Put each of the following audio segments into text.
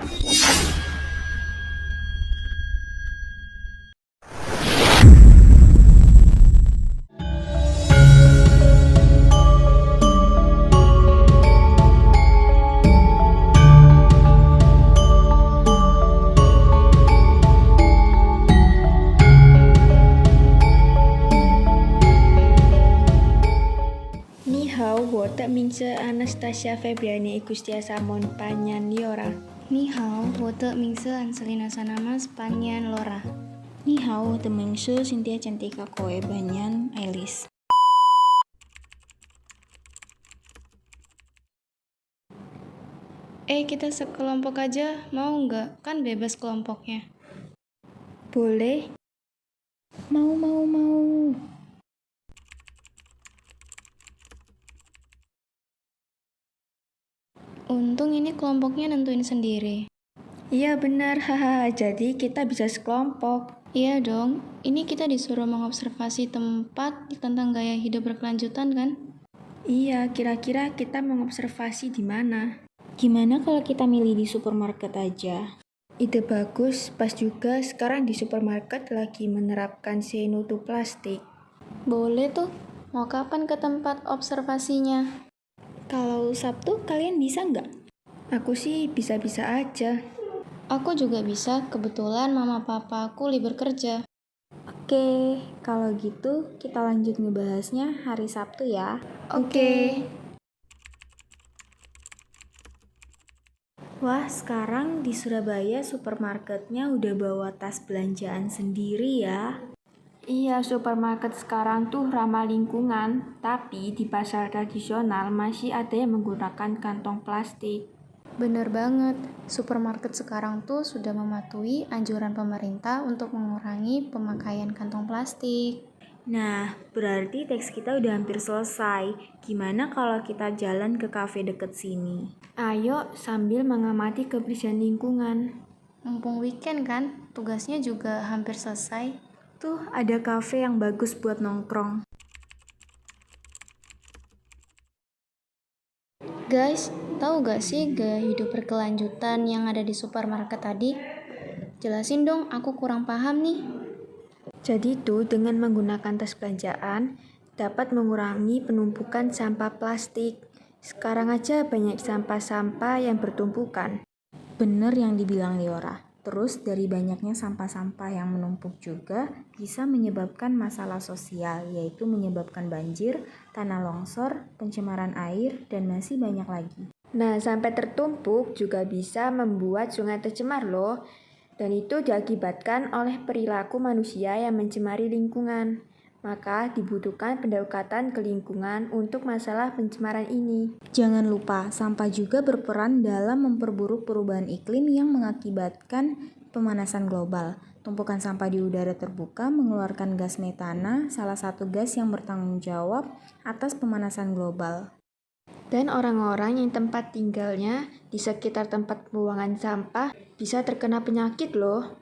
Ni hao, 我的名字 Anastasia Febriani Igustiasa Monpanyan Liora. 你好，我的名字 Anselina Sanamas Panyan Lora. 你好，我的名是 Cynthia Cantika Koe Banyan Ailis. Kita sekelompok aja, mau nggak? Kan bebas kelompoknya. Boleh? Mau. Untung ini kelompoknya nentuin sendiri. Iya benar, hahaha. Jadi kita bisa sekelompok. Iya dong, ini kita disuruh mengobservasi tempat tentang gaya hidup berkelanjutan kan? Iya, kira-kira kita mengobservasi di mana? Gimana kalau kita milih di supermarket aja? Ide bagus, pas juga sekarang di supermarket lagi menerapkan say no to plastik. Boleh tuh, mau kapan ke tempat observasinya? Kalau Sabtu kalian bisa nggak? Aku sih bisa-bisa aja. Aku juga bisa, kebetulan mama papa aku libur kerja. Oke, kalau gitu kita lanjut ngebahasnya hari Sabtu ya. Oke. Wah, sekarang di Surabaya supermarketnya udah bawa tas belanjaan sendiri ya. Iya, supermarket sekarang tuh ramah lingkungan, tapi di pasar tradisional masih ada yang menggunakan kantong plastik. Bener banget, supermarket sekarang tuh sudah mematuhi anjuran pemerintah untuk mengurangi pemakaian kantong plastik. Nah, berarti teks kita udah hampir selesai. Gimana kalau kita jalan ke kafe deket sini? Ayo sambil mengamati kebersihan lingkungan. Mumpung weekend kan, tugasnya juga hampir selesai. Tuh, ada kafe yang bagus buat nongkrong. Guys, tahu gak sih gaya hidup berkelanjutan yang ada di supermarket tadi? Jelasin dong, aku kurang paham nih. Jadi tuh dengan menggunakan tas belanjaan dapat mengurangi penumpukan sampah plastik. Sekarang aja banyak sampah-sampah yang bertumpukan. Bener yang dibilang Liora. Terus dari banyaknya sampah-sampah yang menumpuk juga bisa menyebabkan masalah sosial, yaitu menyebabkan banjir, tanah longsor, pencemaran air, dan masih banyak lagi. Nah, sampai tertumpuk juga bisa membuat sungai tercemar loh. Dan itu diakibatkan oleh perilaku manusia yang mencemari lingkungan. Maka dibutuhkan pendekatan ke lingkungan untuk masalah pencemaran ini. Jangan lupa, sampah juga berperan dalam memperburuk perubahan iklim yang mengakibatkan pemanasan global. Tumpukan sampah di udara terbuka mengeluarkan gas metana, salah satu gas yang bertanggung jawab atas pemanasan global. Dan orang-orang yang tempat tinggalnya di sekitar tempat pembuangan sampah bisa terkena penyakit loh.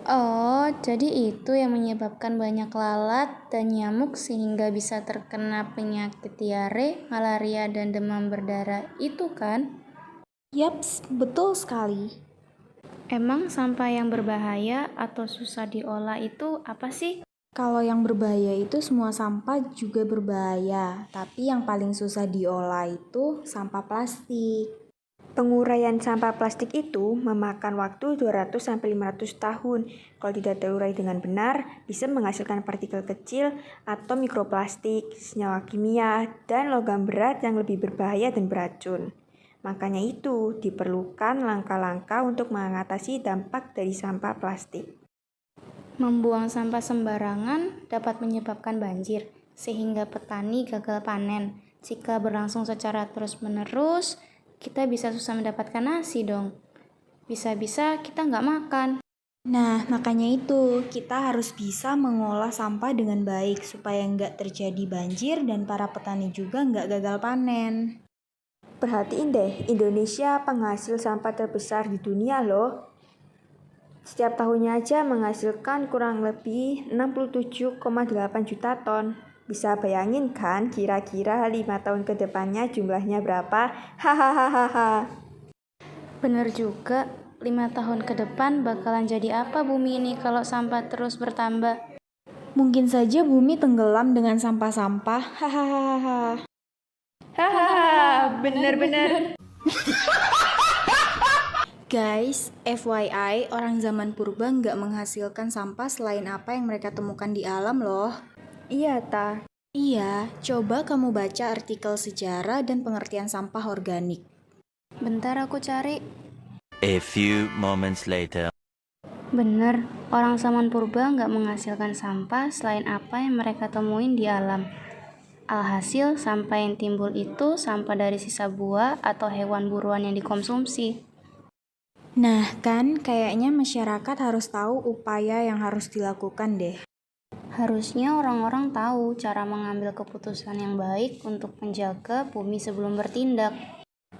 Oh, jadi itu yang menyebabkan banyak lalat dan nyamuk sehingga bisa terkena penyakit diare, malaria, dan demam berdarah itu kan? Yaps, betul sekali. Emang sampah yang berbahaya atau susah diolah itu apa sih? Kalau yang berbahaya itu semua sampah juga berbahaya, tapi yang paling susah diolah itu sampah plastik. Penguraian sampah plastik itu memakan waktu 200-500 tahun. Kalau tidak terurai dengan benar, bisa menghasilkan partikel kecil atau mikroplastik, senyawa kimia, dan logam berat yang lebih berbahaya dan beracun. Makanya itu diperlukan langkah-langkah untuk mengatasi dampak dari sampah plastik. Membuang sampah sembarangan dapat menyebabkan banjir, sehingga petani gagal panen. Jika berlangsung secara terus-menerus, kita bisa susah mendapatkan nasi dong. Bisa-bisa kita nggak makan. Nah, makanya itu kita harus bisa mengolah sampah dengan baik supaya nggak terjadi banjir dan para petani juga nggak gagal panen. Perhatiin deh, Indonesia penghasil sampah terbesar di dunia loh. Setiap tahunnya aja menghasilkan kurang lebih 67,8 juta ton. Bisa bayangin kan kira-kira 5 tahun ke depannya jumlahnya berapa? Hahaha. Bener juga, 5 tahun ke depan bakalan jadi apa bumi ini kalau sampah terus bertambah? Mungkin saja bumi tenggelam dengan sampah-sampah. Hahaha. Hahaha, bener-bener. Guys, FYI, orang zaman purba nggak menghasilkan sampah selain apa yang mereka temukan di alam loh. Iya, Ta. Iya, coba kamu baca artikel sejarah dan pengertian sampah organik. Bentar aku cari. A few moments later. Bener, orang zaman purba nggak menghasilkan sampah selain apa yang mereka temuin di alam. Alhasil, sampah yang timbul itu sampah dari sisa buah atau hewan buruan yang dikonsumsi. Nah, kan kayaknya masyarakat harus tahu upaya yang harus dilakukan deh. Harusnya orang-orang tahu cara mengambil keputusan yang baik untuk menjaga bumi sebelum bertindak.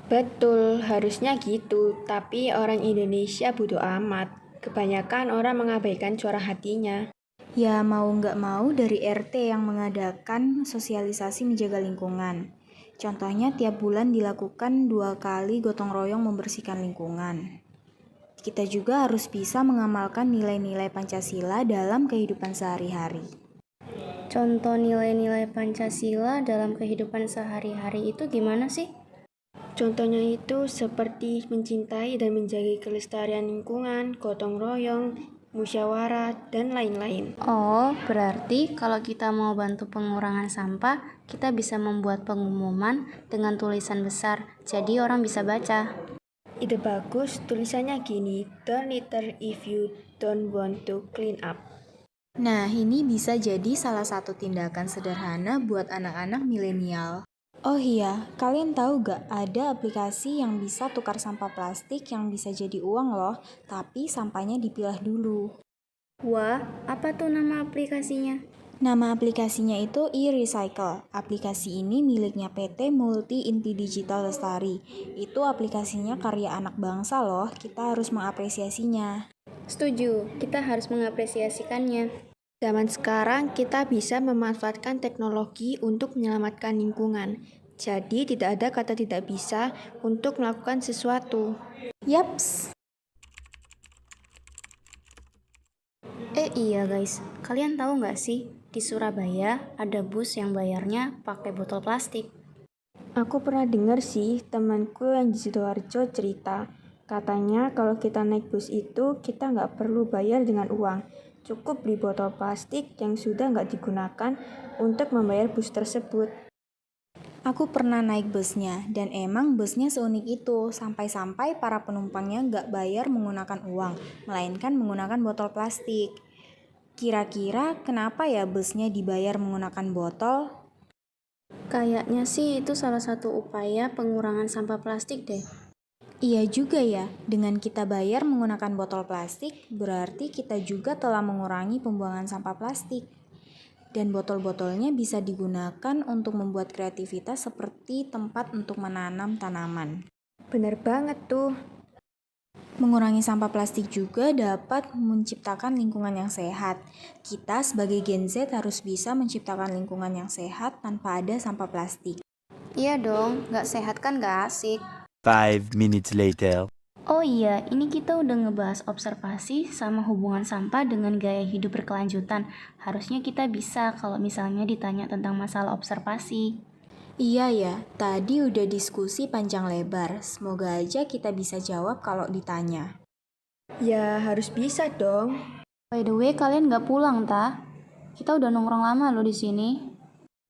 Betul, harusnya gitu. Tapi orang Indonesia bodo amat. Kebanyakan orang mengabaikan suara hatinya. Ya mau nggak mau dari RT yang mengadakan sosialisasi menjaga lingkungan. Contohnya tiap bulan dilakukan 2 kali gotong royong membersihkan lingkungan. Kita juga harus bisa mengamalkan nilai-nilai Pancasila dalam kehidupan sehari-hari. Contoh nilai-nilai Pancasila dalam kehidupan sehari-hari itu gimana sih? Contohnya itu seperti mencintai dan menjaga kelestarian lingkungan, gotong royong, musyawarah, dan lain-lain. Oh, berarti kalau kita mau bantu pengurangan sampah, kita bisa membuat pengumuman dengan tulisan besar, jadi orang bisa baca. Ide bagus, tulisannya gini, don't litter if you don't want to clean up. Nah, ini bisa jadi salah satu tindakan sederhana buat anak-anak milenial. Oh iya, kalian tahu gak ada aplikasi yang bisa tukar sampah plastik yang bisa jadi uang loh, tapi sampahnya dipilah dulu. Wah, apa tuh nama aplikasinya? Nama aplikasinya itu e-Recycle. Aplikasi ini miliknya PT Multi Inti Digital Lestari. Itu aplikasinya karya anak bangsa loh, kita harus mengapresiasinya. Setuju, kita harus mengapresiasikannya. Zaman sekarang kita bisa memanfaatkan teknologi untuk menyelamatkan lingkungan. Jadi tidak ada kata tidak bisa untuk melakukan sesuatu. Yaps. Iya guys, kalian tahu nggak sih, di Surabaya ada bus yang bayarnya pakai botol plastik. Aku pernah dengar sih temanku yang di Sidoarjo cerita. Katanya kalau kita naik bus itu kita nggak perlu bayar dengan uang. Cukup beli botol plastik yang sudah nggak digunakan untuk membayar bus tersebut. Aku pernah naik busnya, dan emang busnya seunik itu, sampai-sampai para penumpangnya nggak bayar menggunakan uang, melainkan menggunakan botol plastik. Kira-kira kenapa ya busnya dibayar menggunakan botol? Kayaknya sih itu salah satu upaya pengurangan sampah plastik deh. Iya juga ya, dengan kita bayar menggunakan botol plastik, berarti kita juga telah mengurangi pembuangan sampah plastik. Dan botol-botolnya bisa digunakan untuk membuat kreativitas seperti tempat untuk menanam tanaman. Bener banget tuh. Mengurangi sampah plastik juga dapat menciptakan lingkungan yang sehat. Kita sebagai Gen Z harus bisa menciptakan lingkungan yang sehat tanpa ada sampah plastik. Iya dong, nggak sehat kan nggak asik. 5 minutes later. Oh iya, ini kita udah ngebahas observasi sama hubungan sampah dengan gaya hidup berkelanjutan. Harusnya kita bisa kalau misalnya ditanya tentang masalah observasi. Iya ya, tadi udah diskusi panjang lebar. Semoga aja kita bisa jawab kalau ditanya. Ya harus bisa dong. By the way, kalian nggak pulang ta? Kita udah nongkrong lama loh di sini.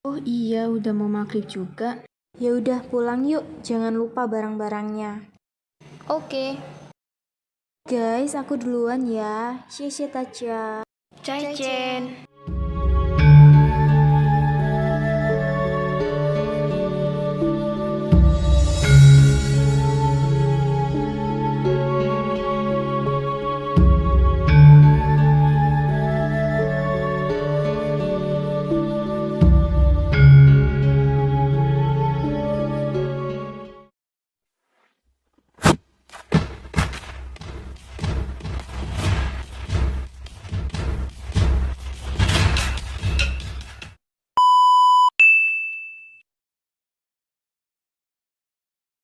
Oh iya, udah mau maghrib juga. Ya udah pulang yuk, jangan lupa barang-barangnya. Oke. Guys, aku duluan ya. Xie xie dacia. Cai Chen.